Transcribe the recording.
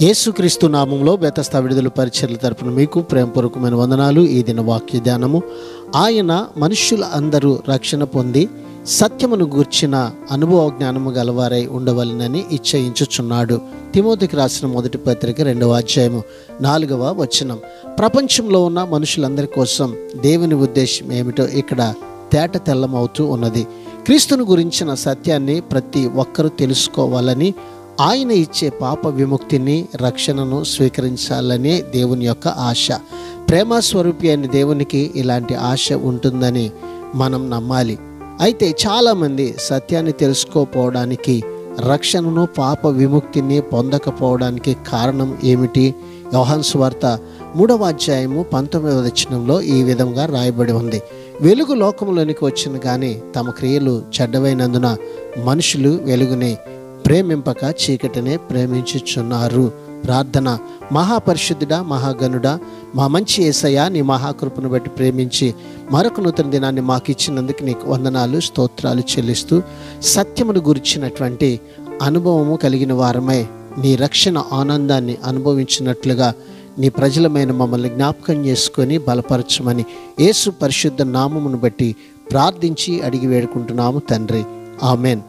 యేసుక్రీస్తు నామంలో బెతస్తా విడుదల పరిచర్ల తరపున మీకు ప్రేమపూర్వకమైన వందనాలు. ఈ దిన వాక్య ధ్యానము, ఆయన మనుష్యుల అందరూ రక్షణ పొంది సత్యమును గూర్చిన అనుభవ జ్ఞానము గలవారై ఉండవలనని ఇచ్చయించుచున్నాడు. తిమోతికి రాసిన మొదటి పత్రిక 2వ అధ్యాయము 4వ వచనం. ప్రపంచంలో ఉన్న మనుషులందరి కోసం దేవుని ఉద్దేశం ఏమిటో ఇక్కడ తేట తెల్లమవుతూ ఉన్నది. క్రీస్తును గురించిన సత్యాన్ని ప్రతి ఒక్కరూ తెలుసుకోవాలని, ఆయన ఇచ్చే పాప విముక్తిని, రక్షణను స్వీకరించాలనే దేవుని యొక్క ఆశ. ప్రేమ స్వరూపి అయిన దేవునికి ఇలాంటి ఆశ ఉంటుందని మనం నమ్మాలి. అయితే చాలామంది సత్యాన్ని తెలుసుకోకపోవడానికి, రక్షణను, పాప విముక్తిని పొందకపోవడానికి కారణం ఏమిటి? యోహాను సువార్త 3వ అధ్యాయము 19వ వచనంలో ఈ విధంగా రాయబడి ఉంది. వెలుగు లోకంలోనికి వచ్చిన కానీ తమ క్రియలు చెడ్డవైనందున మనుషులు వెలుగుని ప్రేమింపక చీకటినే ప్రేమించుచున్నారు. ప్రార్థన. మహాపరిశుద్ధుడా, మహాగణుడా, మా మంచి యేసయ్యా, నీ మహాకృపను బట్టి ప్రేమించి మరొక నూతన దినాన్ని మాకు ఇచ్చినందుకు నీకు వందనాలు, స్తోత్రాలు చెల్లిస్తూ సత్యమును గురించినటువంటి అనుభవము కలిగిన వారమై నీ రక్షణ ఆనందాన్ని అనుభవించినట్లుగా నీ ప్రజలమైన మమ్మల్ని జ్ఞాపకం చేసుకొని బలపరచమని యేసు పరిశుద్ధ నామమును బట్టి ప్రార్థించి అడిగి వేడుకుంటున్నాము తండ్రి. ఆమెన్.